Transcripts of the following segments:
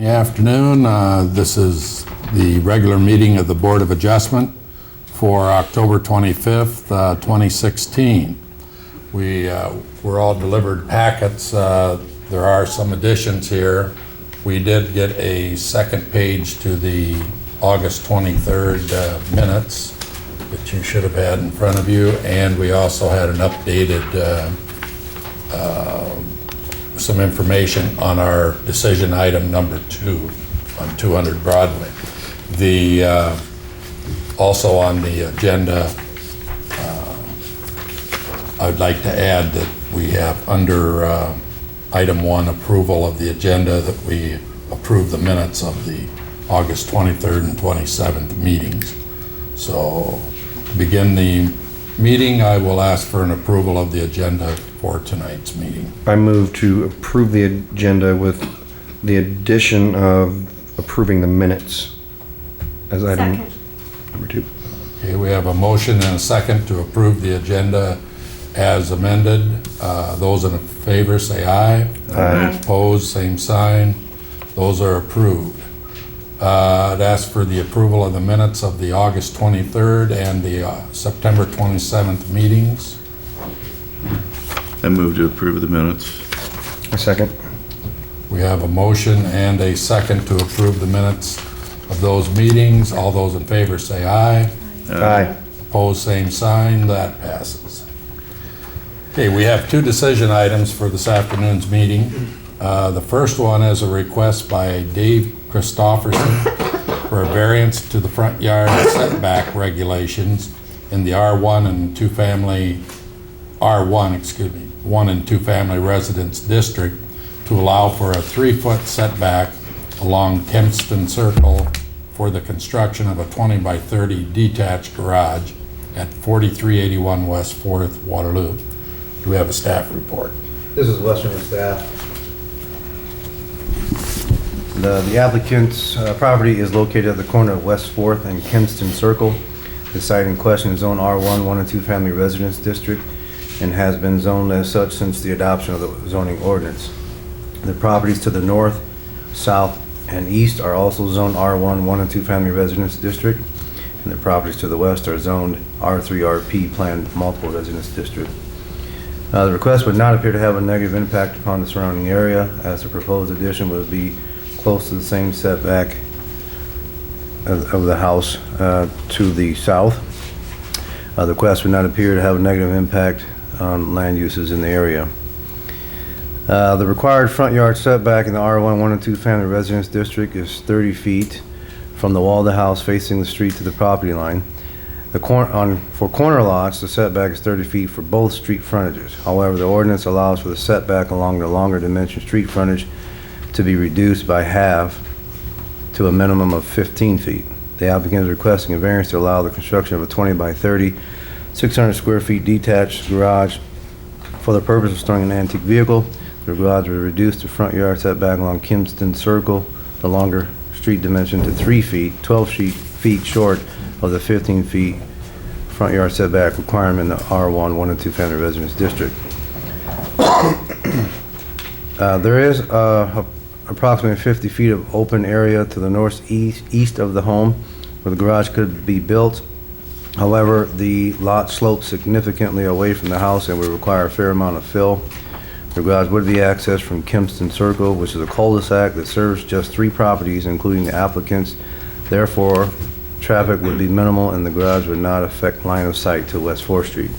Good afternoon. This is the regular meeting of the Board of Adjustment for October 25th, 2016. We were all delivered packets. There are some additions here. We did get a second page to the August 23rd minutes that you should have had in front of you, and we also had an updated some information on our decision item number 2 on 200 Broadway. Also on the agenda, I'd like to add that we have under item 1, approval of the agenda, that we approve the minutes of the August 23rd and 27th meetings. So to begin the meeting, I will ask for an approval of the agenda for tonight's meeting. I move to approve the agenda with the addition of approving the minutes as item number 2. Okay, we have a motion and a second to approve the agenda as amended. Those in favor say aye. Aye. Opposed, same sign. Those are approved. I'd ask for the approval of the minutes of the August 23rd and the September 27th meetings. I move to approve the minutes. A second. We have a motion and a second to approve the minutes of those meetings. All those in favor say aye. Aye. Opposed, same sign. That passes. Okay, we have 2 decision items for this afternoon's meeting. The first one is a request by Dave Christofferson for a variance to the front yard setback regulations in the R1 and 2 family residence district to allow for a 3-foot setback along Kempston Circle for the construction of a 20 by 30 detached garage at 4381 West 4th, Waterloo. Do we have a staff report? This is Western staff. The applicant's property is located at the corner of West 4th and Kempston Circle. The site in question is Zone R1, 1 and 2 family residence district, and has been zoned as such since the adoption of the zoning ordinance. The properties to the north, south, and east are also zoned R1, 1 and 2 family residence district, and the properties to the west are zoned R3RP planned multiple residence district. The request would not appear to have a negative impact upon the surrounding area, as the proposed addition would be close to the same setback of the house to the south. The request would not appear to have a negative impact on land uses in the area. The required front yard setback in the R1, 1 and 2 family residence district is 30 feet from the wall of the house facing the street to the property line. For corner lots, the setback is 30 feet for both street frontages. However, the ordinance allows for the setback along the longer dimension street frontage to be reduced by half to a minimum of 15 feet. The applicant is requesting a variance to allow the construction of a 20 by 30, 600 square feet detached garage for the purpose of storing an antique vehicle. The garage will reduce the front yard setback along Kempston Circle, the longer street dimension, to 3 feet, 12 feet short of the 15 feet front yard setback requirement in the R1, 1 and 2 family residence district. There is approximately 50 feet of open area to the northeast of the home where the garage could be built. However, the lot slopes significantly away from the house and would require a fair amount of fill. The garage would be accessed from Kempston Circle, which is a cul-de-sac that serves just 3 properties, including the applicants. Therefore, traffic would be minimal and the garage would not affect line of sight to West 4th Street.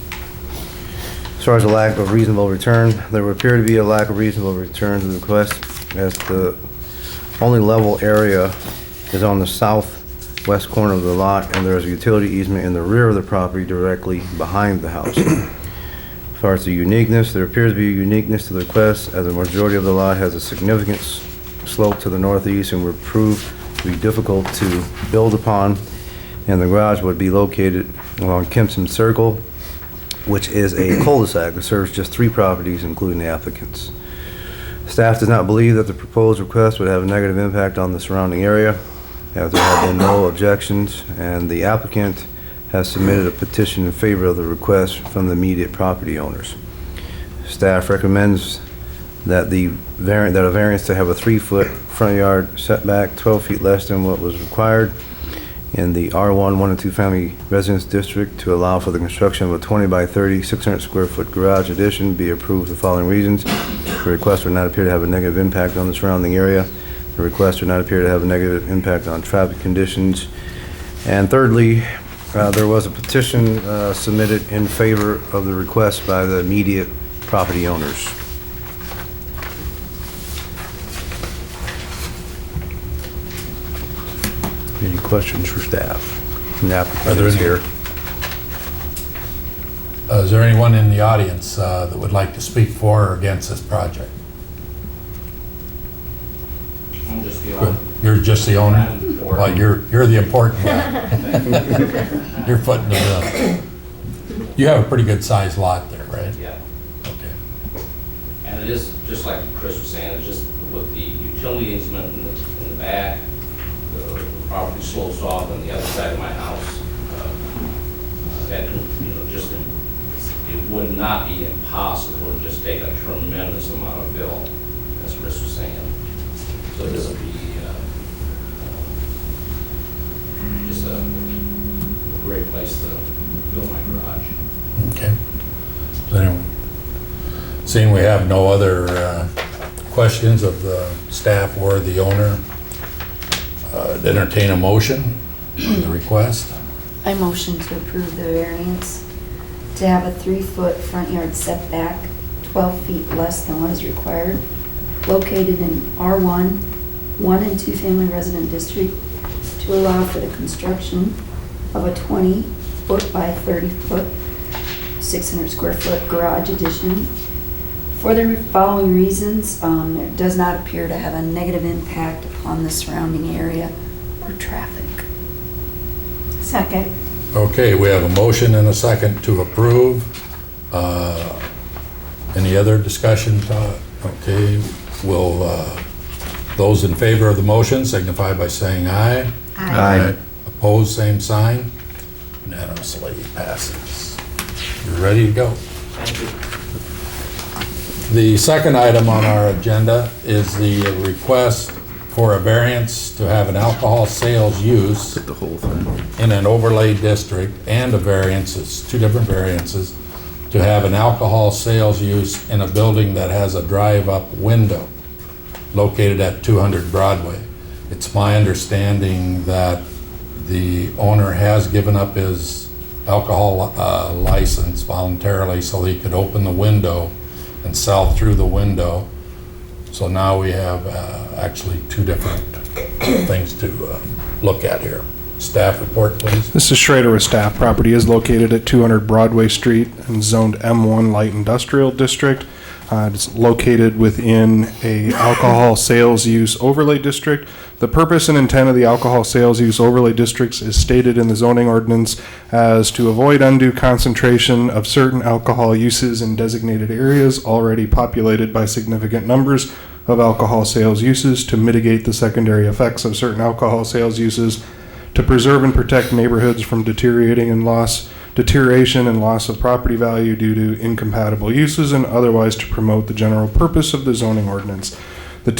As far as a lack of reasonable return, there would appear to be a lack of reasonable return to the request, as the only level area is on the southwest corner of the lot, and there is a utility easement in the rear of the property directly behind the house. As far as the uniqueness, there appears to be a uniqueness to the request, as the majority of the lot has a significant slope to the northeast and would prove to be difficult to build upon, and the garage would be located along Kempston Circle, which is a cul-de-sac that serves just 3 properties, including the applicants. Staff does not believe that the proposed request would have a negative impact on the surrounding area, as there have been no objections, and the applicant has submitted a petition in favor of the request from the immediate property owners. Staff recommends that a variance to have a 3-foot front yard setback, 12 feet less than what was required in the R1 1 and 2 family residence district to allow for the construction of a 20 by 30, 600 square foot garage addition be approved for the following reasons. The request would not appear to have a negative impact on the surrounding area. The request would not appear to have a negative impact on traffic conditions. And thirdly, there was a petition submitted in favor of the request by the immediate property owners. Any questions for staff? Are there any here? Is there anyone in the audience that would like to speak for or against this project? I'm just the Good. owner. You're just the owner? I'm important. Well, you're the important guy. You're footing it up. You have a pretty good sized lot there, right? Yeah, Okay. and it is, just like Chris was saying, it's just with the utility easement in the back, the property slopes off on the other side of my house. That, just, it would not be impossible to just take a tremendous amount of fill, as Chris was saying. So this would be just a great place to build my garage. Okay. So anyway, seeing we have no other questions of the staff or the owner, entertain a motion on the request. I motion to approve the variance to have a 3-foot front yard setback, 12 feet less than what is required, located in R1, 1 and 2 family resident district, to allow for the construction of a 20-foot by 30-foot, 600 square foot garage addition. For the following reasons, it does not appear to have a negative impact upon the surrounding area or traffic. Second. Okay, we have a motion and a second to approve. Any other discussion? Okay, those in favor of the motion signify by saying aye. Aye. Opposed, same sign. Unanimously passes. You're ready to go. Thank you. The second item on our agenda is the request for a variance to have an alcohol sales use The whole thing. in an overlay district, and a variance, it's two different variances, to have an alcohol sales use in a building that has a drive-up window located at 200 Broadway. It's my understanding that the owner has given up his alcohol license voluntarily so he could open the window and sell through the window. So now we have actually two different things to look at here. Staff report, please. This is Schrader with staff. Property is located at 200 Broadway Street and zoned M1 Light Industrial District. It's located within a alcohol sales use overlay district. The purpose and intent of the alcohol sales use overlay districts is stated in the zoning ordinance as to avoid undue concentration of certain alcohol uses in designated areas already populated by significant numbers of alcohol sales uses, to mitigate the secondary effects of certain alcohol sales uses, to preserve and protect neighborhoods from deterioration and loss of property value due to incompatible uses, and otherwise to promote the general purpose of the zoning ordinance. The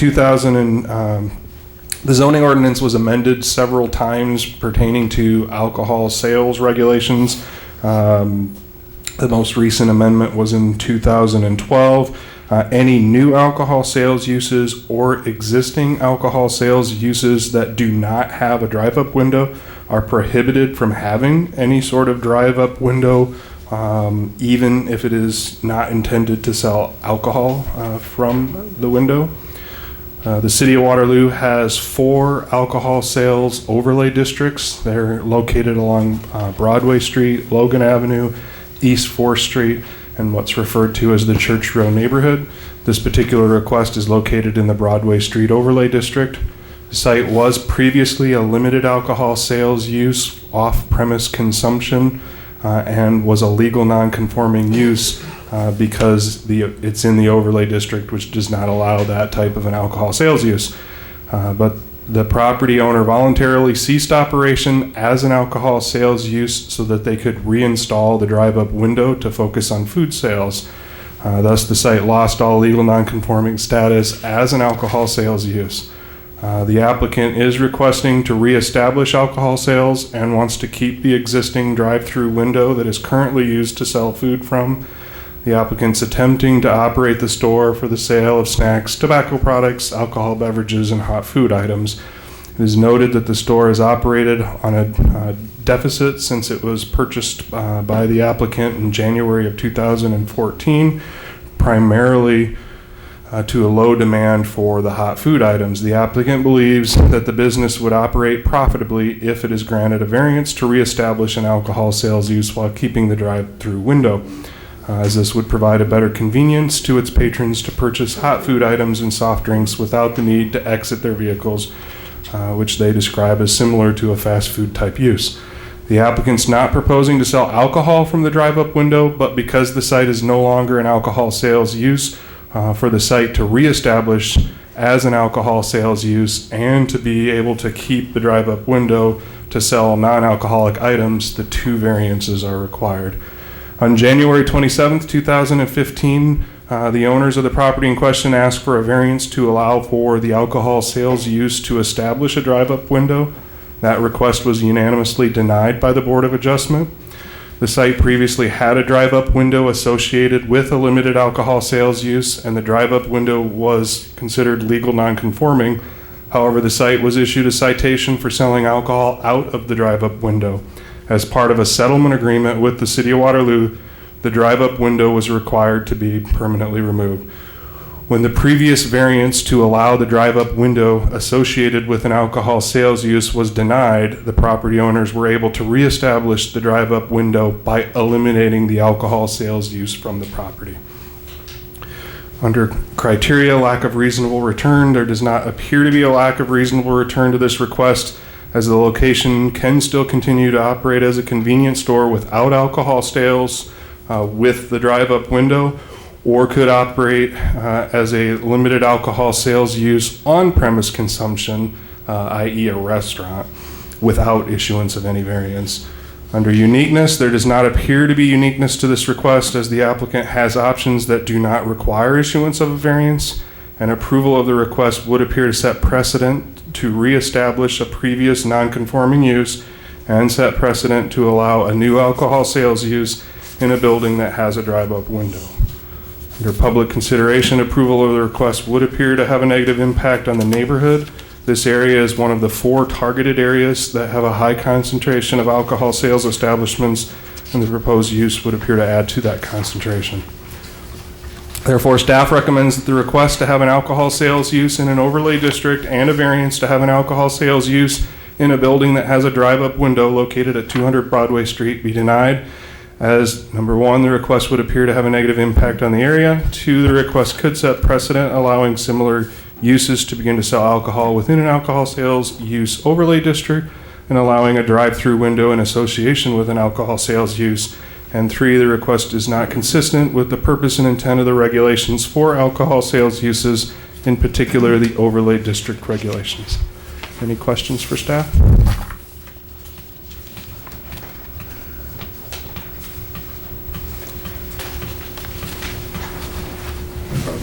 zoning ordinance was amended several times pertaining to alcohol sales regulations. The most recent amendment was in 2012. Any new alcohol sales uses or existing alcohol sales uses that do not have a drive-up window are prohibited from having any sort of drive-up window, even if it is not intended to sell alcohol from the window. The city of Waterloo has 4 alcohol sales overlay districts. They're located along Broadway Street, Logan Avenue, East 4th Street, and what's referred to as the Church Row neighborhood. This particular request is located in the Broadway Street overlay district. The site was previously a limited alcohol sales use, off-premise consumption, and was a legal non-conforming use because it's in the overlay district, which does not allow that type of an alcohol sales use. But the property owner voluntarily ceased operation as an alcohol sales use so that they could reinstall the drive-up window to focus on food sales. Thus, the site lost all legal nonconforming status as an alcohol sales use. The applicant is requesting to reestablish alcohol sales and wants to keep the existing drive-through window that is currently used to sell food from. The applicant's attempting to operate the store for the sale of snacks, tobacco products, alcohol beverages, and hot food items. It is noted that the store is operated on a deficit since it was purchased by the applicant in January of 2014, primarily to a low demand for the hot food items. The applicant believes that the business would operate profitably if it is granted a variance to reestablish an alcohol sales use while keeping the drive-through window, as this would provide a better convenience to its patrons to purchase hot food items and soft drinks without the need to exit their vehicles, which they describe as similar to a fast food type use. The applicant's not proposing to sell alcohol from the drive-up window, but because the site is no longer an alcohol sales use, for the site to reestablish as an alcohol sales use and to be able to keep the drive-up window to sell non-alcoholic items, the two variances are required. On January 27th, 2015, the owners of the property in question asked for a variance to allow for the alcohol sales use to establish a drive-up window. That request was unanimously denied by the Board of Adjustment. The site previously had a drive-up window associated with a limited alcohol sales use, and the drive-up window was considered legal nonconforming. However, the site was issued a citation for selling alcohol out of the drive-up window. As part of a settlement agreement with the City of Waterloo, the drive-up window was required to be permanently removed. When the previous variance to allow the drive-up window associated with an alcohol sales use was denied, the property owners were able to reestablish the drive-up window by eliminating the alcohol sales use from the property. Under criteria lack of reasonable return, there does not appear to be a lack of reasonable return to this request, as the location can still continue to operate as a convenience store without alcohol sales with the drive-up window, or could operate as a limited alcohol sales use on-premise consumption, i.e. a restaurant, without issuance of any variance. Under uniqueness, there does not appear to be uniqueness to this request, as the applicant has options that do not require issuance of a variance, and approval of the request would appear to set precedent to reestablish a previous non-conforming use and set precedent to allow a new alcohol sales use in a building that has a drive-up window. Under public consideration, approval of the request would appear to have a negative impact on the neighborhood. This area is one of the 4 targeted areas that have a high concentration of alcohol sales establishments, and the proposed use would appear to add to that concentration. Therefore, staff recommends that the request to have an alcohol sales use in an overlay district and a variance to have an alcohol sales use in a building that has a drive-up window located at 200 Broadway Street be denied, as number 1, the request would appear to have a negative impact on the area. 2, the request could set precedent allowing similar uses to begin to sell alcohol within an alcohol sales use overlay district and allowing a drive-through window in association with an alcohol sales use. And 3, the request is not consistent with the purpose and intent of the regulations for alcohol sales uses, in particular the overlay district regulations. Any questions for staff?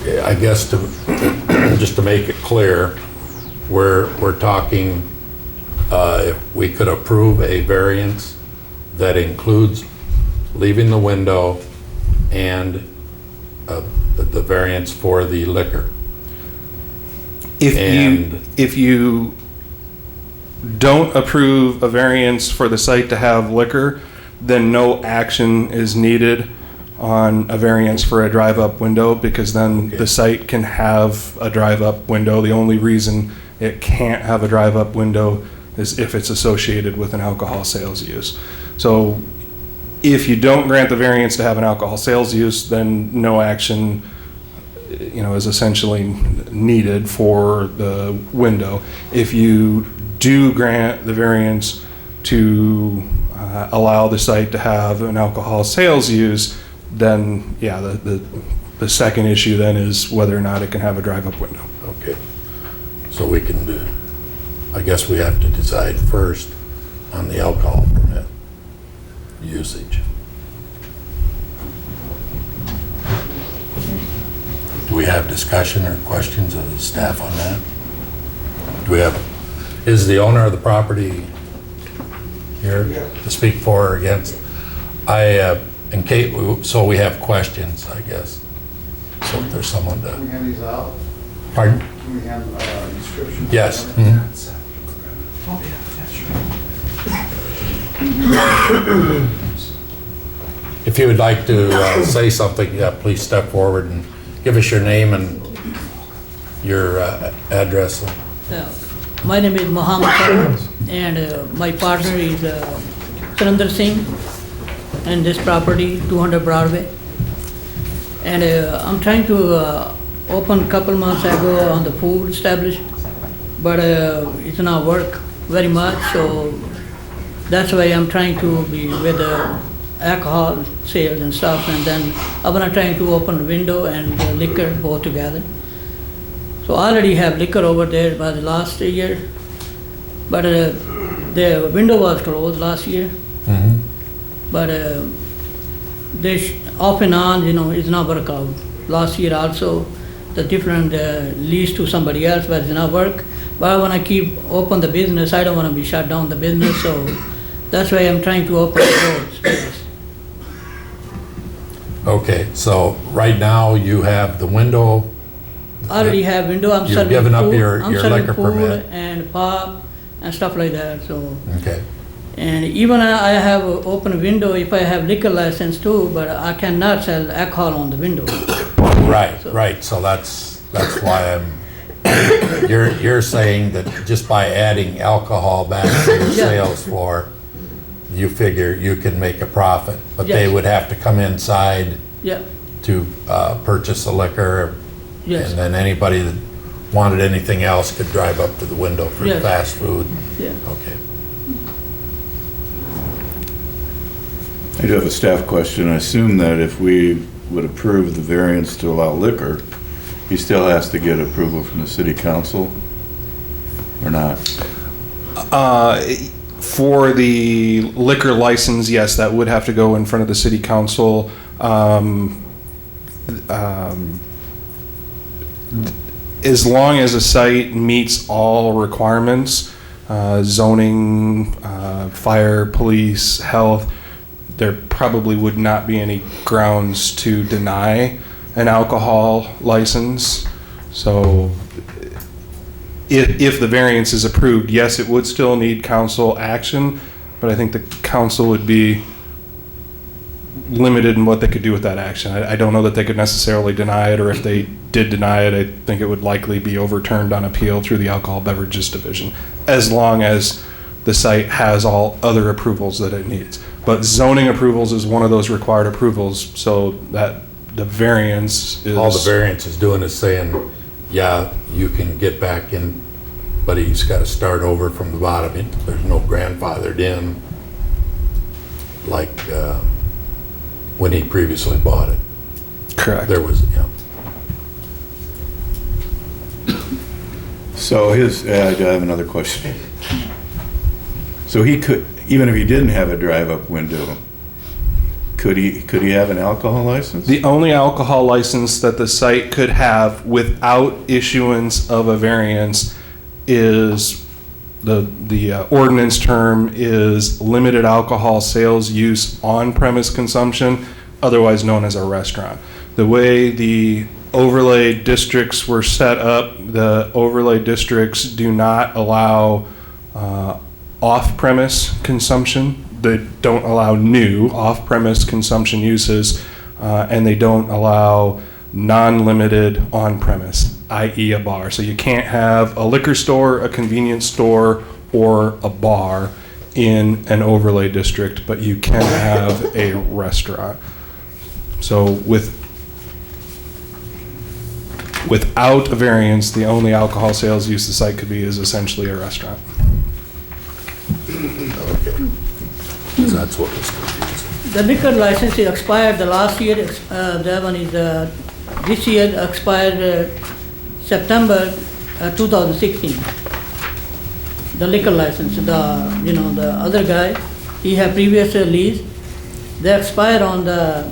Okay, I guess to, just to make it clear, we're talking, if we could approve a variance that includes leaving the window and the variance for the liquor. If you don't approve a variance for the site to have liquor, then no action is needed on a variance for a drive-up window, because then the site can have a drive-up window. The only reason it can't have a drive-up window is if it's associated with an alcohol sales use. So if you don't grant the variance to have an alcohol sales use, then no action, is essentially needed for the window. If you do grant the variance to allow the site to have an alcohol sales use, then yeah, the second issue then is whether or not it can have a drive-up window. Okay, so we can do, I guess we have to decide first on the alcohol permit usage. have discussion or questions of the staff on that? Do we have, is the owner of the property here to speak for or against? In case, so we have questions, I guess. So if there's someone Can we to, hand these out? pardon? Can we have descriptions? Yes. If you would like to say something, yeah, please step forward and give us your name and your address. Yeah. My name is Mohammed Kaur, and my partner is Surinder Singh, and this property, 200 Broadway. And I'm trying to open a couple months ago on the food establishment, but it's not work very much, so that's why I'm trying to be with alcohol sales and stuff, and then I'm gonna trying to open window and liquor both together. So I already have liquor over there by the last year, but the window was closed last year. But they off and on, it's not work out. Last year also, the different lease to somebody else, but it's not work. But I want to keep open the business. I don't want to be shut down the business, so that's why I'm trying to open the doors. Okay, so right now you have the window. I already have window. I'm You've serving given up food. your I'm serving liquor food permit. and pub and stuff like that. So. Okay, And even I have an open window if I have liquor license too, but I cannot sell alcohol on the window. right, so that's why you're saying that just by adding alcohol back to your Yeah. sales floor, you figure you can make a profit, but they Yes. would have to come inside Yeah, to purchase the liquor, yes, and then anybody that wanted anything else could drive up to the window for the Yes. fast food. yeah. Okay. I do have a staff question. I assume that if we would approve the variance to allow liquor, he still has to get approval from the city council, or not? For the liquor license, yes, that would have to go in front of the city council. As long as a site meets all requirements, zoning, fire, police, health, there probably would not be any grounds to deny an alcohol license. So if the variance is approved, yes, it would still need council action, but I think the council would be limited in what they could do with that action. I don't know that they could necessarily deny it, or if they did deny it, I think it would likely be overturned on appeal through the Alcohol Beverages Division, as long as the site has all other approvals that it needs. But zoning approvals is one of those required approvals, so that the variance is... All the variance is doing is saying, yeah, you can get back in, but he's got to start over from the bottom. There's no grandfathered in like when he previously bought it. Correct. There was, yeah. So I have another question. So he could, even if he didn't have a drive-up window, could he have an alcohol license? The only alcohol license that the site could have without issuance of a variance is, the ordinance term is limited alcohol sales use on-premise consumption, otherwise known as a restaurant. The way the overlay districts were set up, the overlay districts do not allow off-premise consumption. They don't allow new off-premise consumption uses, and they don't allow non-limited on-premise, i.e. a bar. So you can't have a liquor store, a convenience store, or a bar in an overlay district, but you can have a restaurant. So without a variance, the only alcohol sales use the site could be is essentially a restaurant. Okay. So that's what was confusing. The liquor license is expired the last year. That one is this year expired September 2016. The liquor license, the other guy, he had previous lease. They expire on the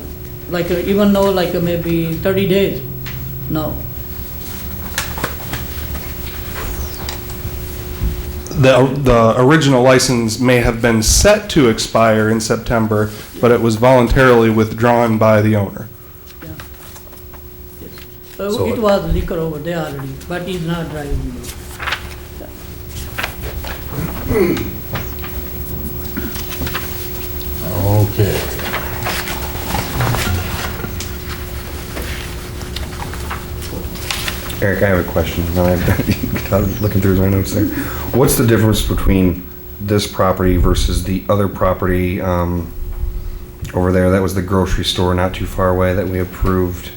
even though maybe 30 days. No. the original license may have been set to expire in September, but it was voluntarily withdrawn by the owner. So- It was liquor over there already, but he's not driving. Okay. Eric, I have a question. I was looking through my notes there. What's the difference between this property versus the other property over there? That was the grocery store not too far away that we approved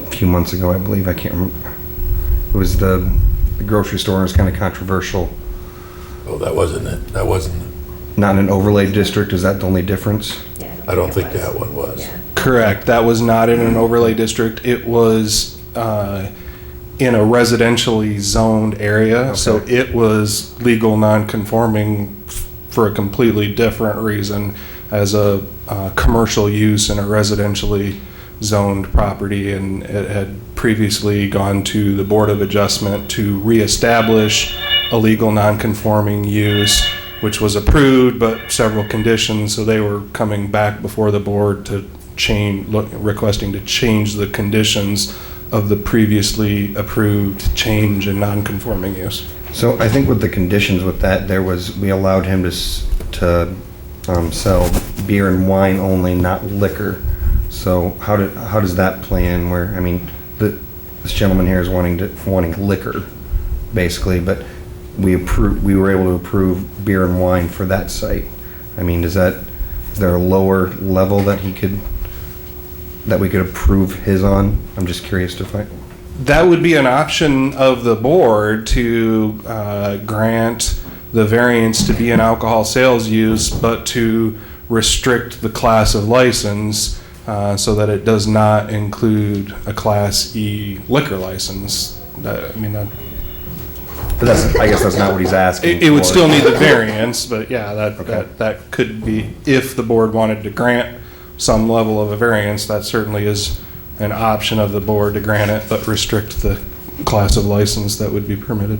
a few months ago, I believe. I can't remember. It was the grocery store, and it was kind of controversial. Oh, that wasn't it. That wasn't it. Not in an overlay district, is that the only difference? I don't think that one was. Correct. That was not in an overlay district. It was in a residentially zoned area. So Okay. it was legal non-conforming for a completely different reason as a commercial use in a residentially zoned property. And it had previously gone to the Board of Adjustment to reestablish a legal non-conforming use, which was approved, but several conditions. So they were coming back before the board to requesting to change the conditions of the previously approved change in non-conforming use. So I think with the conditions with that, we allowed him to sell beer and wine only, not liquor. So how does that play in where, I mean, this gentleman here is wanting liquor, basically, but we were able to approve beer and wine for that site. I mean, is there a lower level that we could approve his on? I'm just curious to find. That would be an option of the board to grant the variance to be an alcohol sales use, but to restrict the class of license so that it does not include a Class E liquor license. I But I guess that's not what he's asking. it would for. still need the variance, but yeah, Okay. that could be, if the board wanted to grant some level of a variance, that certainly is an option of the board to grant it, but restrict the class of license that would be permitted.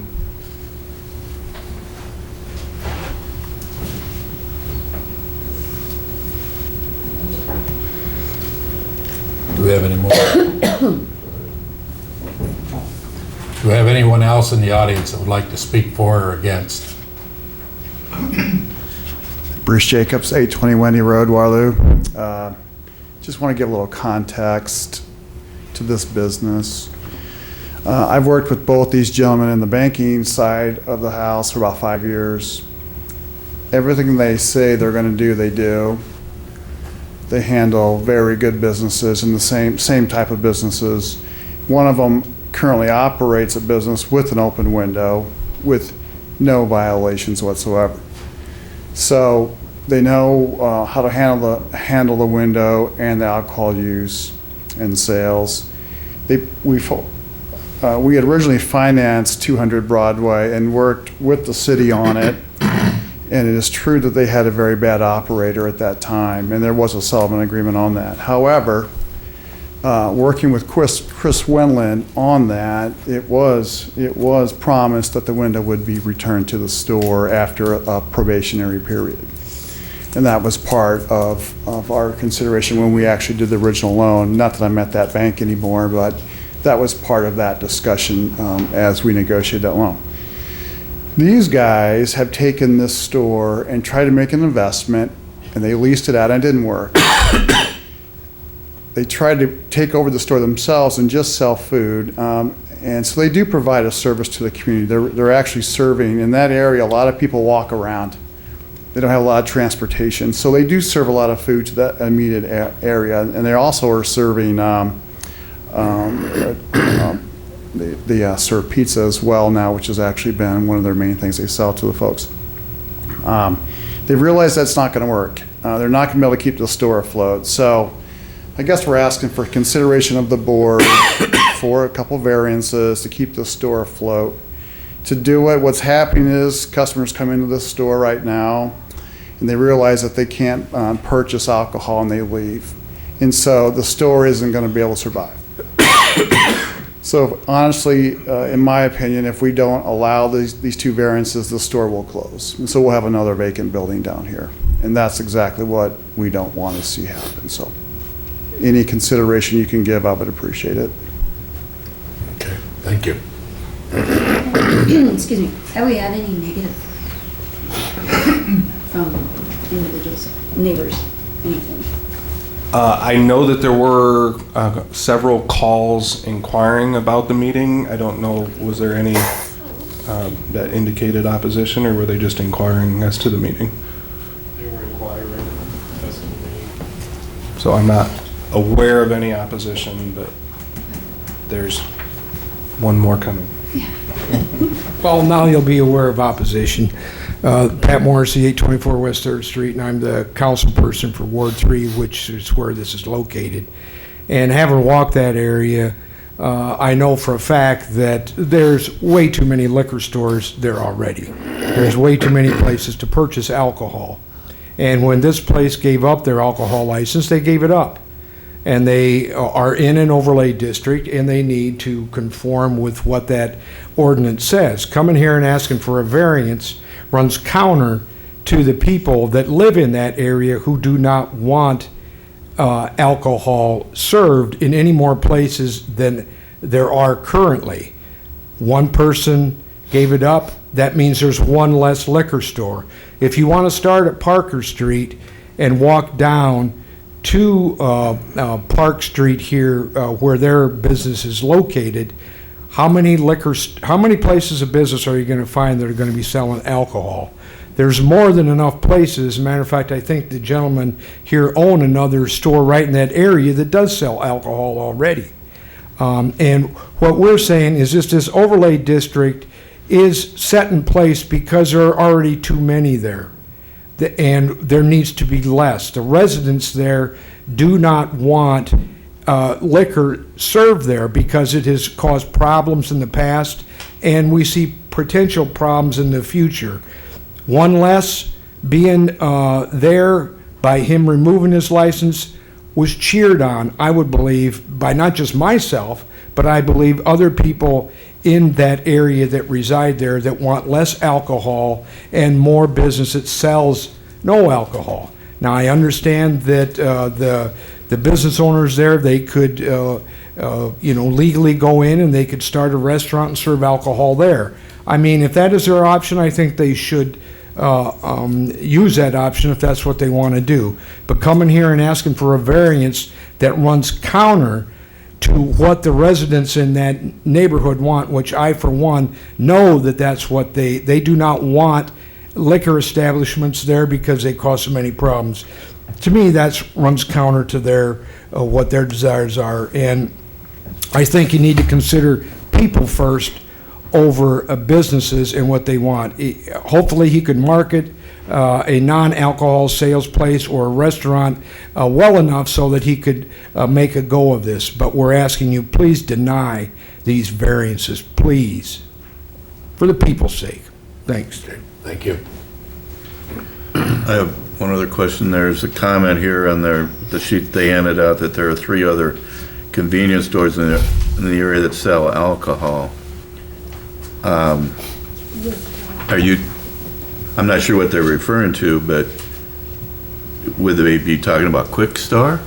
Do we have any more? Do we have anyone else in the audience that would like to speak for or against? Bruce Jacobs, 820 Wendy Road, Waterloo. Just want to give a little context to this business. I've worked with both these gentlemen in the banking side of the house for about 5 years. Everything they say they're going to do, they do. They handle very good businesses and the same type of businesses. One of them currently operates a business with an open window with no violations whatsoever. So they know how to handle the window and the alcohol use and sales. We had originally financed 200 Broadway and worked with the city on it. And it is true that they had a very bad operator at that time, and there was a settlement agreement on that. However, working with Chris Wendland on that, it was promised that the window would be returned to the store after a probationary period. And that was part of our consideration when we actually did the original loan. Not that I'm at that bank anymore, but that was part of that discussion as we negotiated that loan. These guys have taken this store and tried to make an investment, and they leased it out, and it didn't work. They tried to take over the store themselves and just sell food, and so they do provide a service to the community. They're actually serving, in that area, a lot of people walk around. They don't have a lot of transportation, so they do serve a lot of food to that immediate area, and they also are serving they serve pizza as well now, which has actually been one of their main things they sell to the folks. They realize that's not going to work. They're not going to be able to keep the store afloat. So I guess we're asking for consideration of the board for a couple variances to keep the store afloat. To do it, what's happening is customers come into the store right now and they realize that they can't purchase alcohol and they leave. And so the store isn't going to be able to survive. So honestly, in my opinion, if we don't allow these two variances, the store will close. And so we'll have another vacant building down here. And that's exactly what we don't want to see happen. So any consideration you can give, I would appreciate it. Okay, thank you. Excuse me, have we had any negative from individuals, neighbors, anything? I know that there were several calls inquiring about the meeting. I don't know, was there any that indicated opposition, or were they just inquiring as to the meeting? They were inquiring as to the meeting. So I'm not aware of any opposition, but there's one more coming. Well, now you'll be aware of opposition. Pat Morrissey, 824 West 3rd Street, and I'm the council person for Ward 3, which is where this is located. And having walked that area, I know for a fact that there's way too many liquor stores there already. There's way too many places to purchase alcohol. And when this place gave up their alcohol license, they gave it up. And they are in an overlay district, and they need to conform with what that ordinance says. Coming here and asking for a variance runs counter to the people that live in that area who do not want alcohol served in any more places than there are currently. One person gave it up, that means there's one less liquor store. If you want to start at Parker Street and walk down to Park Street here, where their business is located, how many places of business are you going to find that are going to be selling alcohol? There's more than enough places. As a matter of fact, I think the gentleman here own another store right in that area that does sell alcohol already. And what we're saying is just this overlay district is set in place because there are already too many there. And there needs to be less. The residents there do not want liquor served there because it has caused problems in the past, and we see potential problems in the future. One less being there by him removing his license was cheered on, I would believe, by not just myself, but I believe other people in that area that reside there that want less alcohol and more business that sells no alcohol. Now, I understand that the business owners there, they could legally go in and they could start a restaurant and serve alcohol there. I mean, if that is their option, I think they should use that option if that's what they want to do. But coming here and asking for a variance that runs counter to what the residents in that neighborhood want, which I, for one, know that that's what they do not want liquor establishments there because they cause so many problems. To me, that runs counter to their what their desires are, and I think you need to consider people first over businesses and what they want. Hopefully, he could market a non-alcohol sales place or a restaurant well enough so that he could make a go of this. But we're asking you, please deny these variances, please, for the people's sake. Thanks. Thank you. I have one other question. There's a comment here on the sheet they handed out that there are 3 other convenience stores in the area that sell alcohol. I'm not sure what they're referring to, but would they be talking about Quick Star?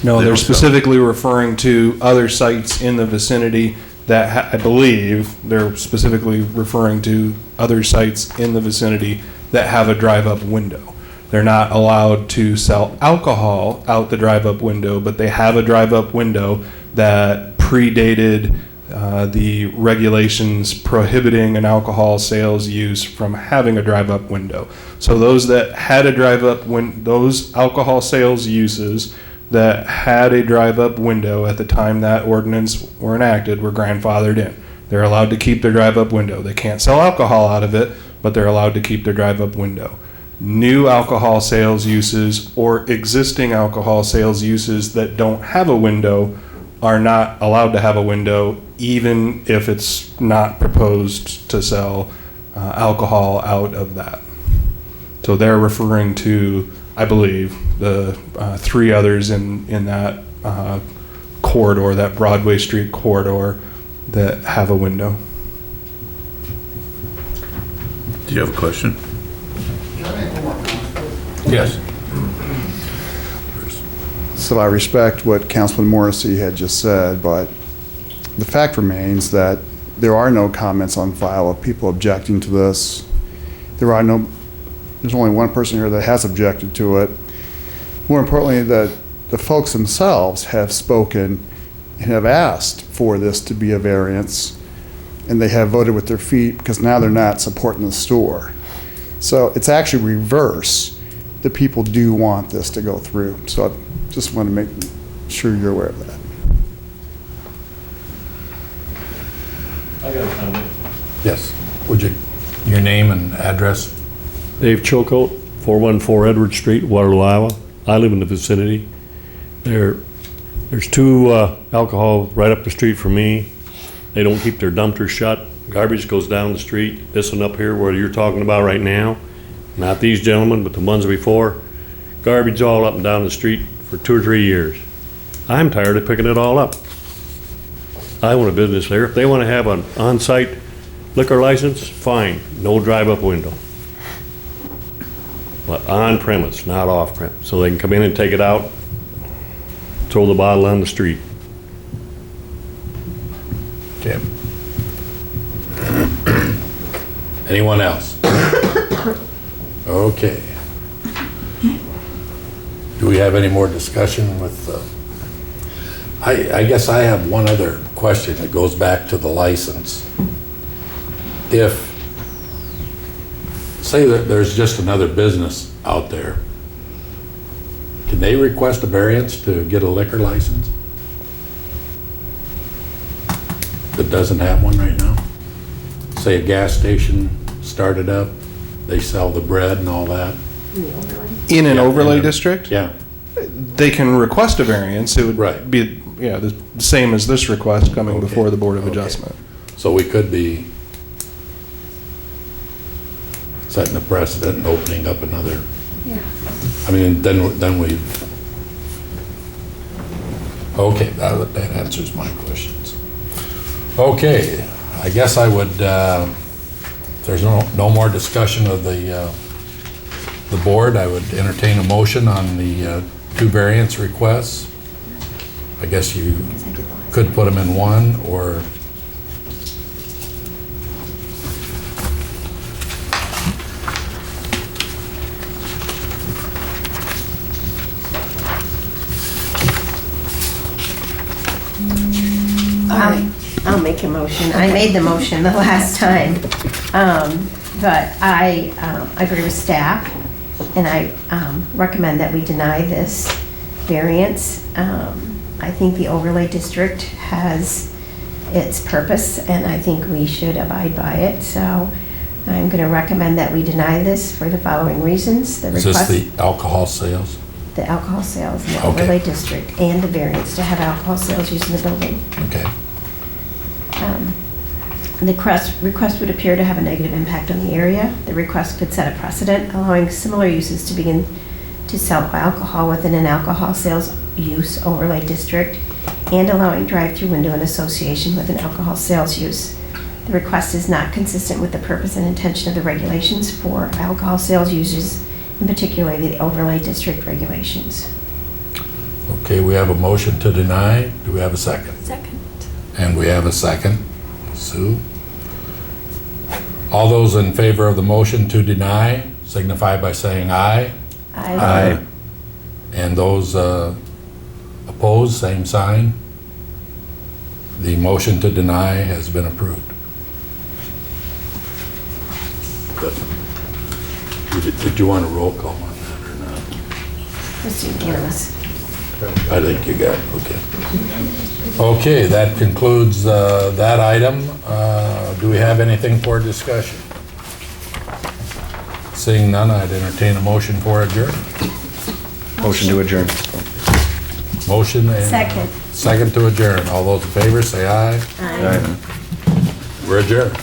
No, they're specifically referring to other sites in the vicinity that I believe they're specifically referring to other sites in the vicinity that have a drive-up window. They're not allowed to sell alcohol out the drive-up window, but they have a drive-up window that predated the regulations prohibiting an alcohol sales use from having a drive-up window. So those that had a drive-up those alcohol sales uses that had a drive-up window at the time that ordinance were enacted were grandfathered in. They're allowed to keep their drive-up window. They can't sell alcohol out of it, but they're allowed to keep their drive-up window. New alcohol sales uses or existing alcohol sales uses that don't have a window are not allowed to have a window, even if it's not proposed to sell alcohol out of that. So they're referring to, I believe, the 3 others in that corridor, that Broadway Street corridor, that have a window. Do you have a question? Yes. So I respect what Councilman Morrissey had just said, but the fact remains that there are no comments on file of people objecting to this. There's only one person here that has objected to it. More importantly, the folks themselves have spoken and have asked for this to be a variance, and they have voted with their feet because now they're not supporting the store. So it's actually reverse. The people do want this to go through. So I just want to make sure you're aware of that. I got a comment. Yes. Would you, your name and address? Dave Chilcote, 414 Edward Street, Waterloo, Iowa. I live in the vicinity. There's two alcohol right up the street from me. They don't keep their dumpsters shut. Garbage goes down the street. This one up here, where you're talking about right now, not these gentlemen, but the ones before, garbage all up and down the street for 2 or 3 years. I'm tired of picking it all up. I want a business there. If they want to have an on-site liquor license, fine, no drive-up window. But on-premise, not off-premise, so they can come in and take it out, throw the bottle on the street. Okay. Anyone else? Okay. Do we have any more discussion with, I guess I have one other question that goes back to the license. If, say that there's just another business out there, can they request a variance to get a liquor license that doesn't have one right now? Say a gas station started up, they sell the bread and all that. In an Yeah, overlay in a- district, Yeah, they can request a variance. It would Right. be, the same as this request coming Okay. before the Board of Okay. Adjustment. so we could be setting a precedent and opening up another. Yeah. I mean, then we, okay, that answers my questions. Okay, I guess I would, if there's no more discussion of the board, I would entertain a motion on the 2 variance requests. I guess you could put them in one, or I'll make a motion. I made the motion the last time. But I agree with staff, and I recommend that we deny this variance. I think the overlay district has its purpose, and I think we should abide by it. So I'm going to recommend that we deny this for the following reasons. The is this the alcohol sales? The alcohol sales in the Okay. overlay district, and the variance to have alcohol sales used in the building. Okay. The request would appear to have a negative impact on the area. The request could set a precedent, allowing similar uses to begin to sell alcohol within an alcohol sales use overlay district, and allowing drive-through window in association with an alcohol sales use. The request is not consistent with the purpose and intention of the regulations for alcohol sales uses, in particular the overlay district regulations. Okay, we have a motion to deny. Do we have a second? Second. And we have a second. Sue? All those in favor of the motion to deny signify by saying aye. Aye. And those opposed, same sign. The motion to deny has been approved. Good. Did you want a roll call on that or not? It's unanimous. I think you got it, okay. Okay, that concludes that item. Do we have anything for discussion? Seeing none, I'd entertain a motion for adjournment. Motion to adjourn. Motion and... Second. Second to adjourn. All those in favor, say aye. Aye. We're adjourned.